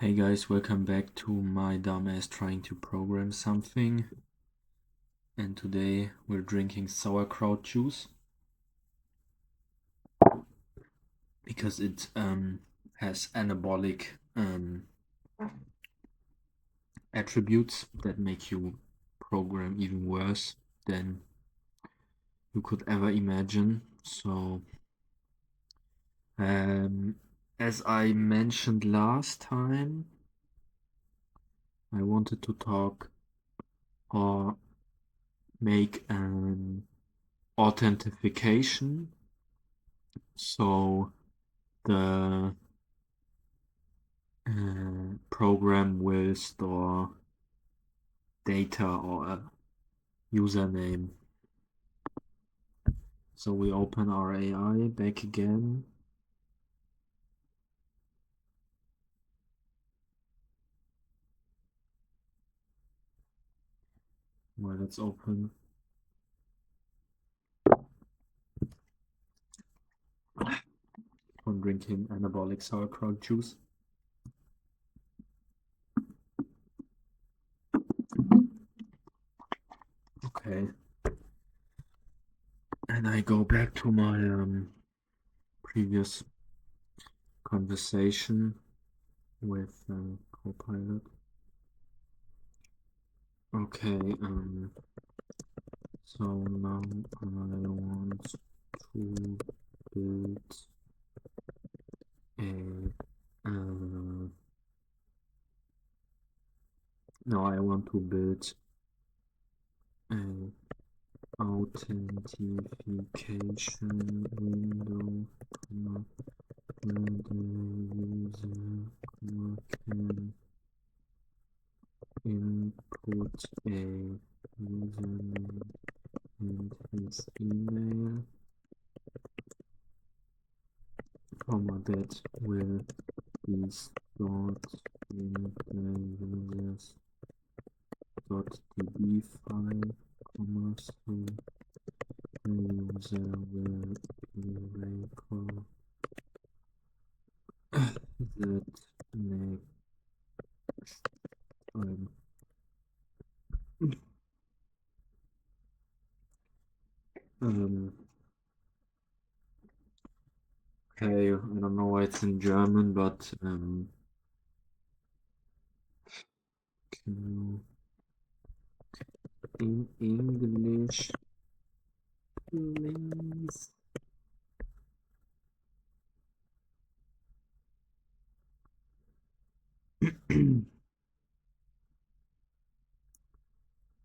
Hey guys, welcome back to my dumbass trying to program something. And today we're drinking sauerkraut juice because it has anabolic attributes that make you program even worse than you could ever imagine. So as I mentioned last time, I wanted to talk or make an authentication. So the program will store data or a username. So we open our AI back again. Well, let's open. I'm drinking anabolic sauerkraut juice. Okay. And I go back to my previous conversation with Copilot. Okay, so now I want to build now I want to build an authentication window, where the user can input a username and his email, that will be stored in the users .db file, so the user will record that next time. Okay, I don't know why it's in German, but can you in English, please?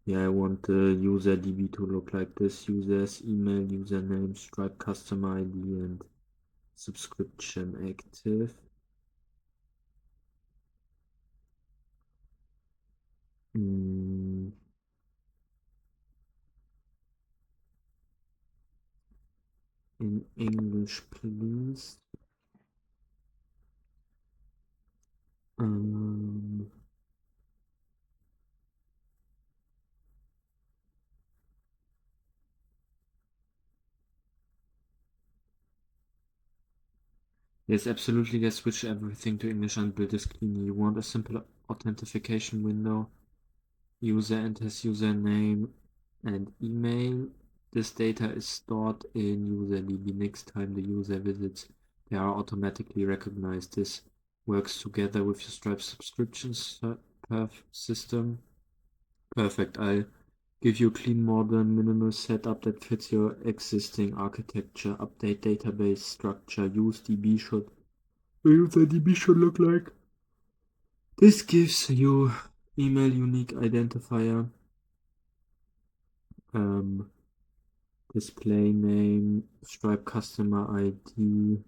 Yeah, I want the user DB to look like this: users, email, username, Stripe customer ID, and subscription active. In English, please. Yes, absolutely. Let's switch everything to English and build this cleanly. You want a simple authentication window. User enters username and email. This data is stored in UserDB. Next time the user visits, they are automatically recognized. This works together with your Stripe subscriptions system. Perfect. I'll give you a clean, modern, minimal setup that fits your existing architecture. Update database structure. UseDB should look like. This gives you email unique identifier. Display name, Stripe customer ID,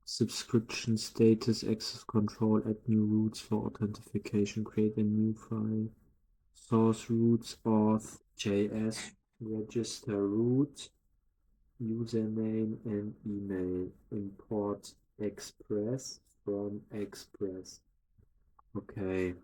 subscription status, access control, add new routes for authentication, create a new file, source routes, auth.js, register root, username and email, import express from express. Okay.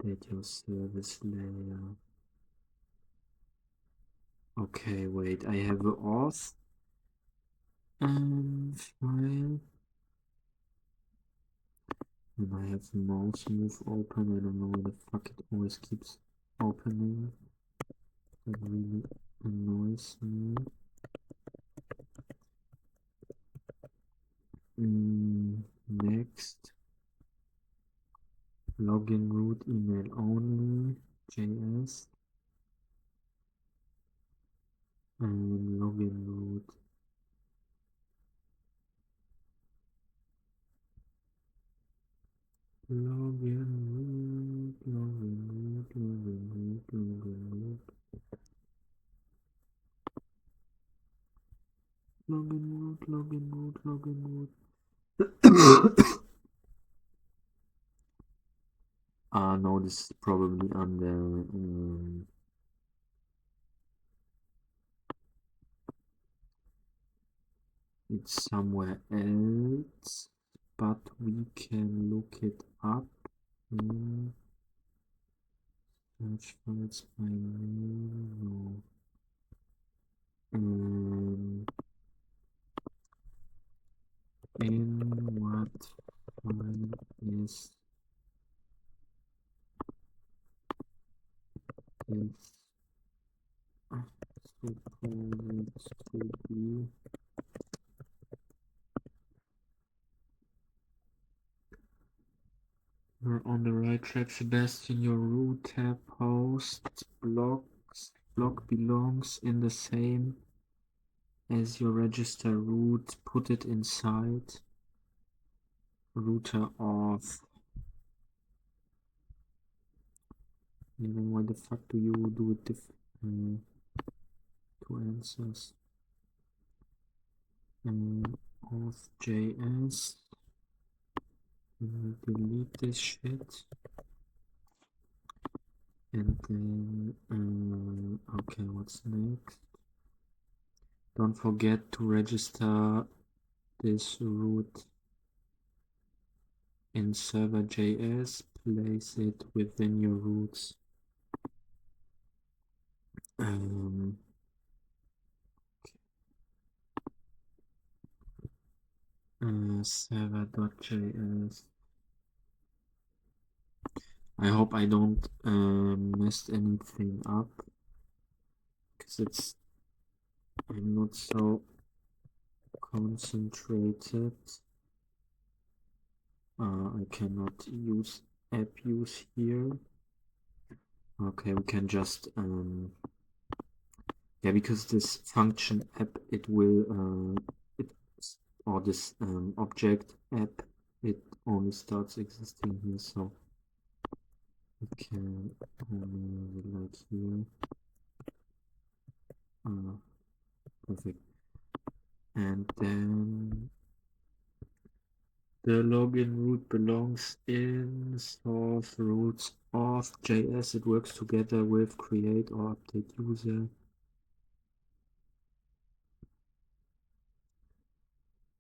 update your service layer. Okay, wait, I have an auth file. And I have mouse move open. I don't know why the fuck it always keeps opening. That really annoys me. Next. Login root email only. JS. And login root. Login root. Login root. Login root. Login root. Login root. Login root. Login root. No, this is probably under it's somewhere else, but we can look it up in search files by name. No. In what file is it supposed to be? We're on the right track, Sebastian. Your root tab host block belongs in the same as your register root. Put it inside router auth. And then why the fuck do you do it two answers? Auth.js. Delete this shit. And then, okay, what's next? Don't forget to register this root in server.js. Place it within your roots. Server.js. I hope I don't mess anything up, because I'm not so concentrated. I cannot use app use here. Okay, we can just yeah, because this function app, it will or this object app, it only starts existing here, so we can only like here. Perfect. And then the login root belongs in source roots auth.js. It works together with create or update user.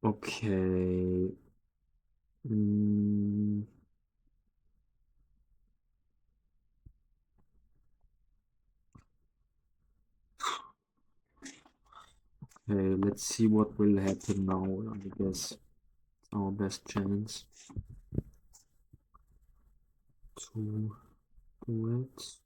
Okay. Okay, let's see what will happen now. I guess our best chance to do it.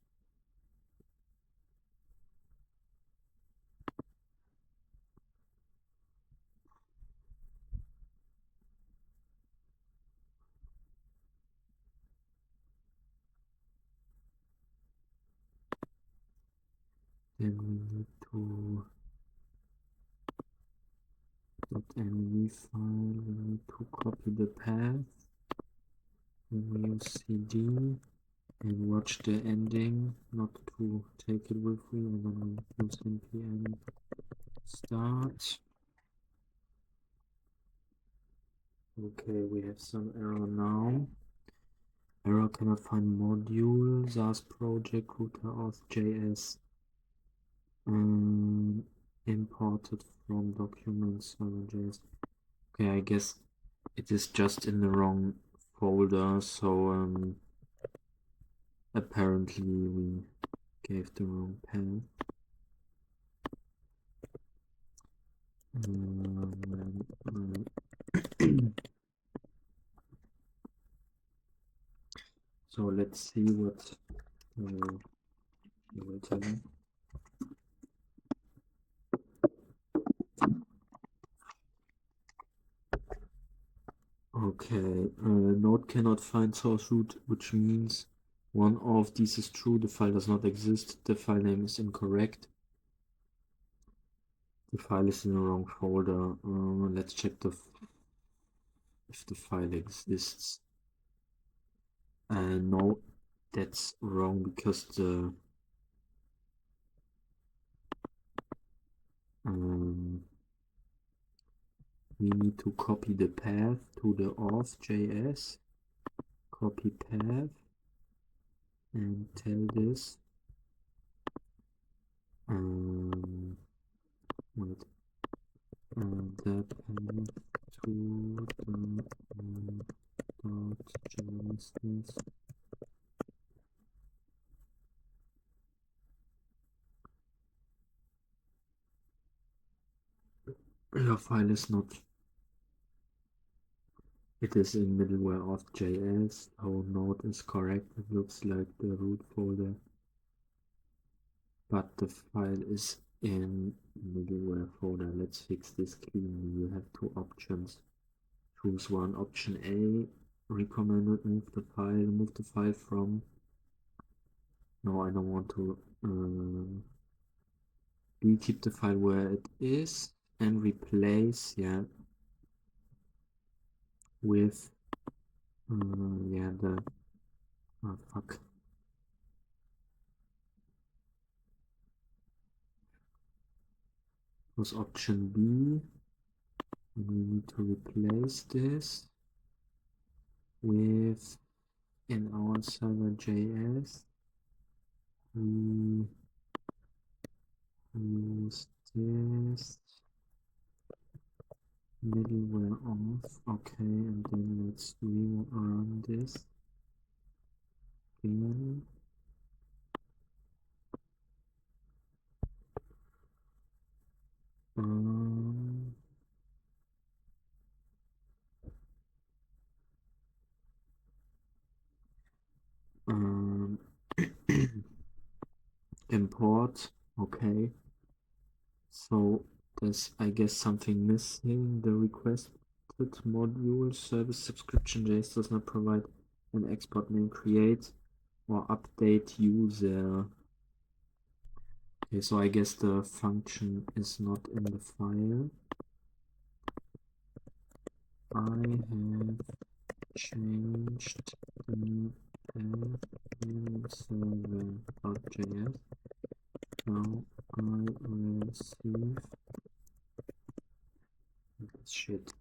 Then we need to .env file. We need to copy the path. Then we use cd and watch the ending, not to take it with me, and then we use npm start. Okay, we have some error now. Error cannot find module SAAS project router auth.js imported from documents server.js. Okay, I guess it is just in the wrong folder, so Apparently we gave the wrong path. So let's see what it will tell me. Okay, node cannot find source root, which means one of these is true, the file does not exist, the file name is incorrect, the file is in the wrong folder. Let's check if the file exists. No, that's wrong because the we need to copy the path to the auth.js, copy path, and tell this wait, the path to the .js. Your file is not. It is in middleware auth.js. Our node is correct. It looks like the root folder, but the file is in middleware folder. Let's fix this cleanly. You have two options. Choose one. Option A, recommended, move the file from. No, I don't want to. B, keep the file where it is and replace, with, fuck. Was option B, and we need to replace this with, in our server.js, we use this middleware auth. Okay, and then let's rerun this again. Import. Okay, so there's, I guess, something missing. The requested module service subscription JS does not provide an export name create or update user. Okay, so I guess the function is not in the file. I have changed the path in server.js. Now I receive shit.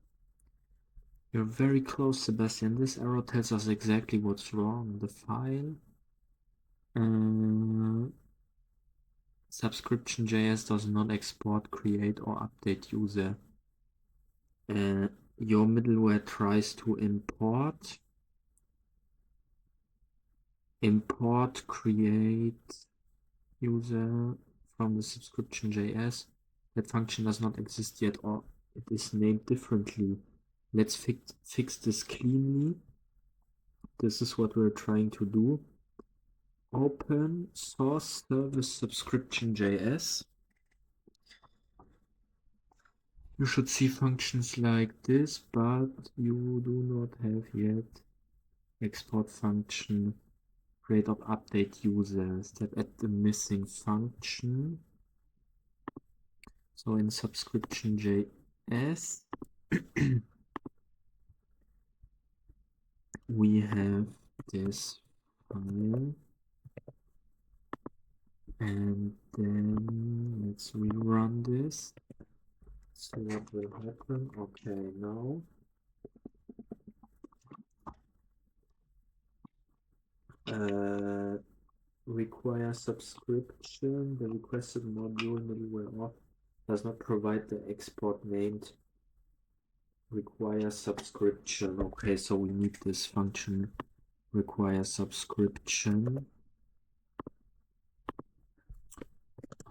You're very close, Sebastian. This error tells us exactly what's wrong. The file subscription.js does not export, create, or update user. Your middleware tries to import, create user from the subscription.js. That function does not exist yet, or it is named differently. Let's fix this cleanly. This is what we're trying to do. Open source service subscription.js. You should see functions like this, but you do not have yet export function, create or update user. Step at the missing function. So in subscription.js, we have this file, and then let's rerun this. So what will happen? Okay, now require subscription. The requested module middleware auth does not provide the export named require subscription. Okay, so we need this function require subscription.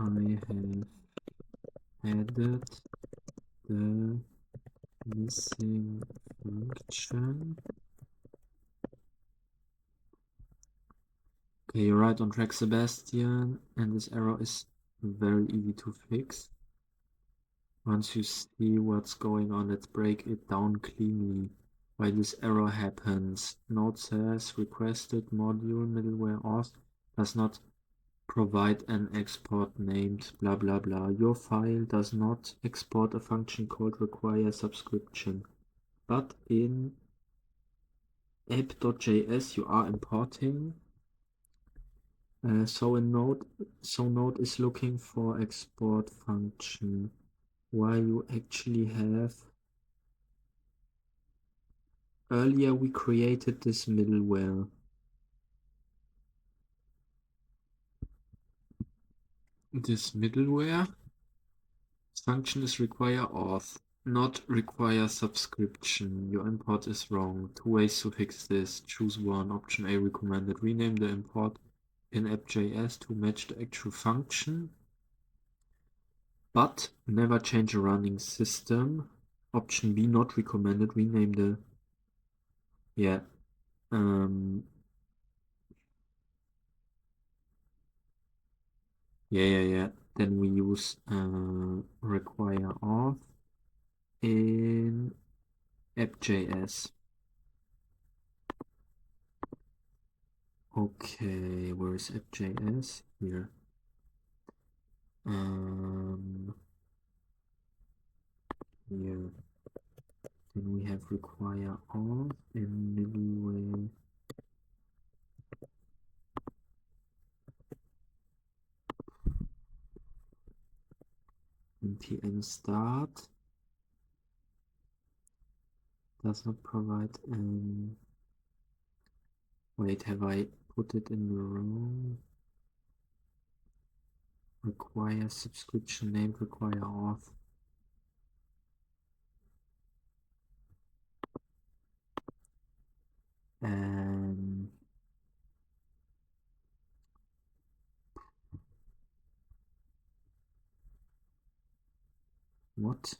I have added the missing function. Okay, you're right on track, Sebastian, and this error is very easy to fix. Once you see what's going on, let's break it down cleanly. Why this error happens. Node says requested module middleware auth does not provide an export named blah blah blah. Your file does not export a function called require subscription. But in app.js you are importing. So Node is looking for export function. Why you actually have earlier we created this middleware. This middleware function is require auth, not require subscription. Your import is wrong. Two ways to fix this. Choose one. Option A recommended. Rename the import in app.js to match the actual function, but never change a running system. Option B not recommended. Rename the yeah. Yeah. Then we use require auth in app.js. Okay, where is app.js? Here. Here. Then we have require auth in middleware. npm start does not provide an. Wait, have I put it in the wrong? Require subscription named require auth. What?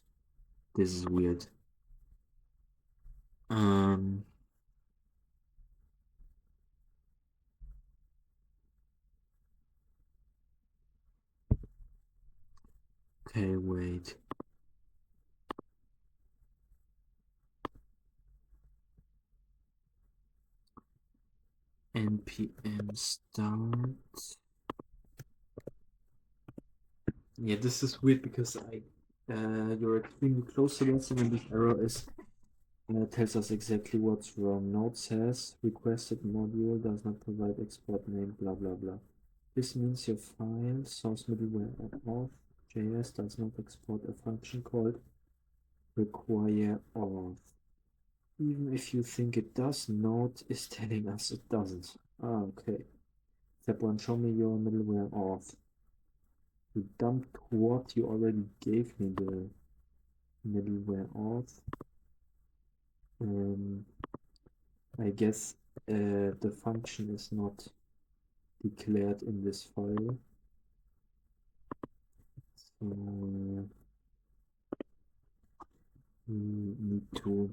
This is weird. Okay, wait. npm start. Yeah, this is weird because you're extremely close to this, and this error is tells us exactly what's wrong. Node says requested module does not provide export name blah blah blah. This means your file source middleware auth JS does not export a function called require auth. Even if you think it does, Node is telling us it doesn't. Okay. Step 1, show me your middleware auth. You dumped what? You already gave me the middleware auth. I guess the function is not declared in this file. So we need to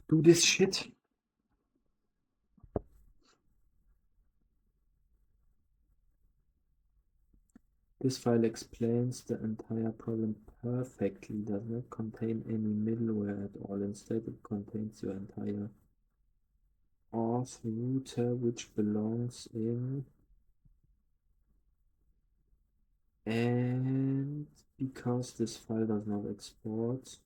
do this shit. This file explains the entire problem perfectly, does not contain any middleware at all. Instead, it contains your entire auth router, which belongs in, and because this file does not export,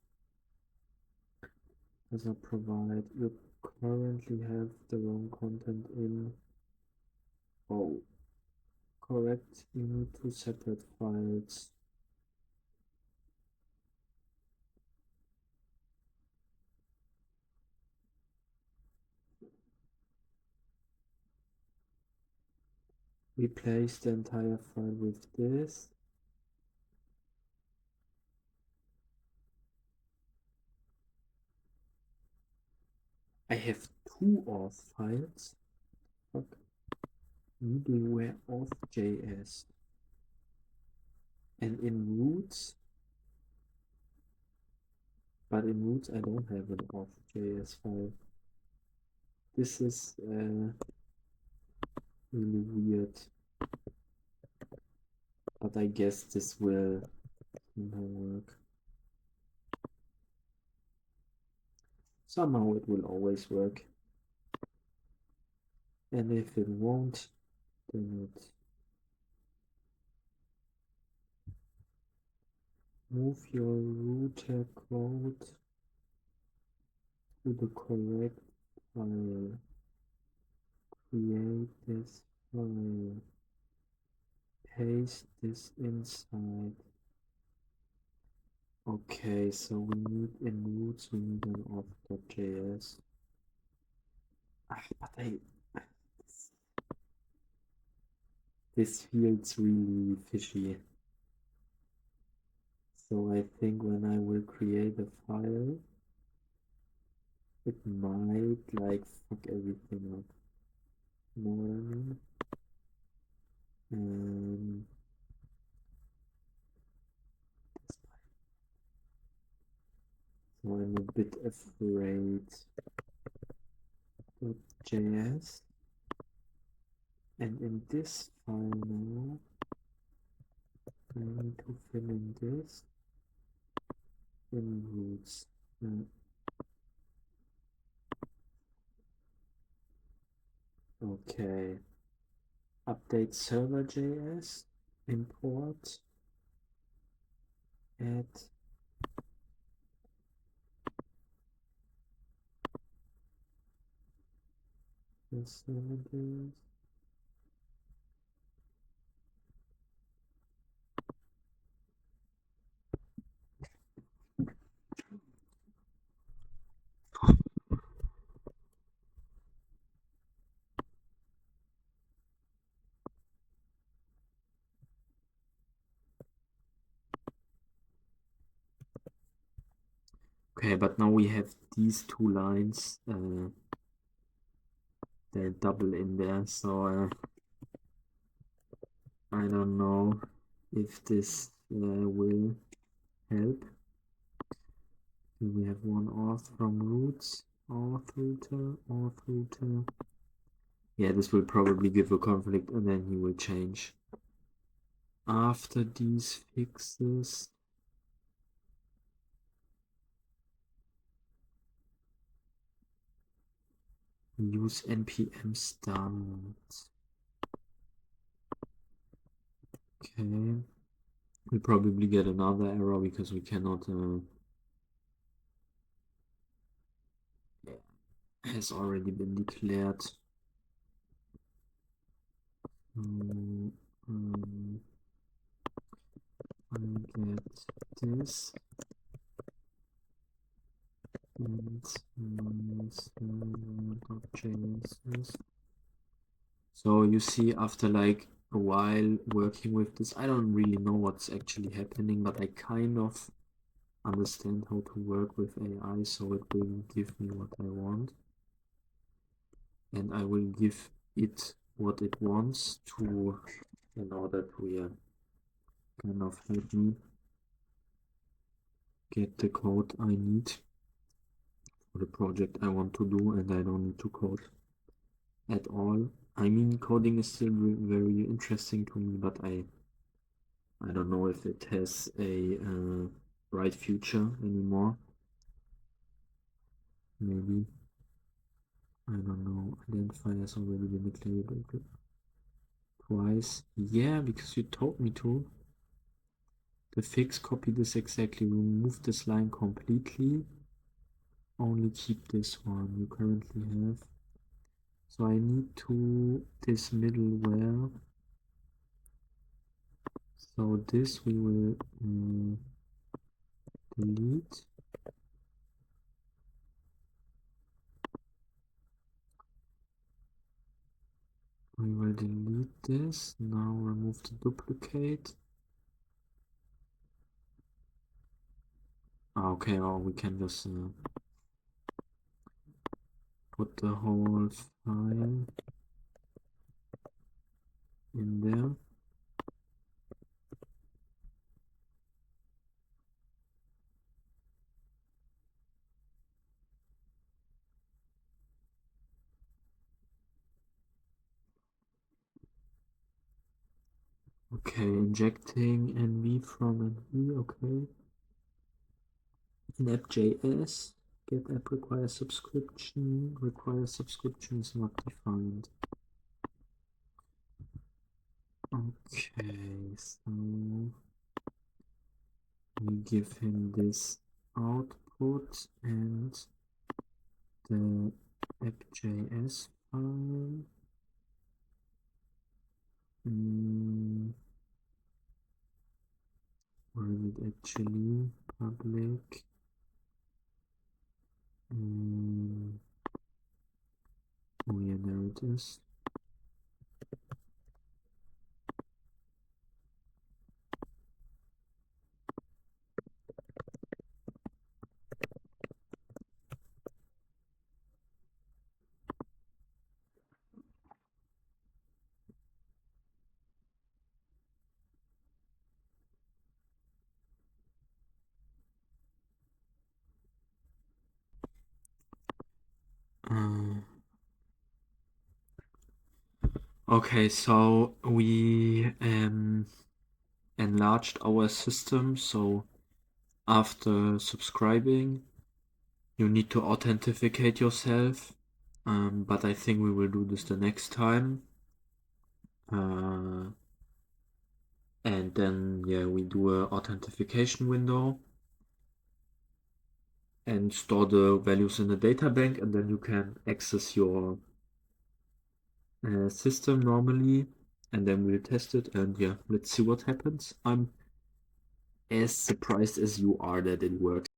does not provide, you currently have the wrong content in. Oh, correct, you need two separate files. Replace the entire file with this. I have two auth files. Fuck. middleware of JS. And in roots, but in roots I don't have an off.js file. This is really weird. But I guess this will work. Somehow it will always work. And if it won't, then it move your router code to the correct file. Create this file. Paste this inside. Okay, so we need in roots, we need an off.js. But this feels really fishy. So I think when I will create a file, it might like fuck everything up. You know what I mean? So I'm a bit afraid of JS. And in this file now, I need to fill in this in roots. Okay. Update server.js, import, add the server.js. Okay, but now we have these two lines, they're double in there, so I don't know if this will help. We have one auth from roots, auth router. Yeah, this will probably give a conflict and then he will change. After these fixes, use npm start. Okay, we'll probably get another error because we cannot has already been declared. I get this and my server.js. So you see, after like a while working with this, I don't really know what's actually happening, but I kind of understand how to work with AI, so it will give me what I want. And I will give it what it wants to, in order to kind of help me get the code I need for the project I want to do, and I don't need to code at all. I mean, coding is still very interesting to me, but I don't know if it has a bright future anymore. Maybe. I don't know. Identify has already been declared twice. Yeah, because you told me to. The fix, copy this exactly, remove this line completely. Only keep this one you currently have. So I need to this middleware. So this we will delete. We will delete this. Now remove the duplicate. Okay, or we can just put the whole file. in there. Okay, injecting NV from NV, okay. In app.js, get app requires subscription is not defined. Okay, so we give him this output and the app.js file. Where is it actually? Public. Oh yeah, there it is. Okay, so we enlarged our system. So after subscribing, you need to authenticate yourself. But I think we will do this the next time. And then yeah, we do a authentication window and store the values in the data bank, and then you can access your system normally, and then we'll test it, and yeah, let's see what happens. I'm as surprised as you are that it works.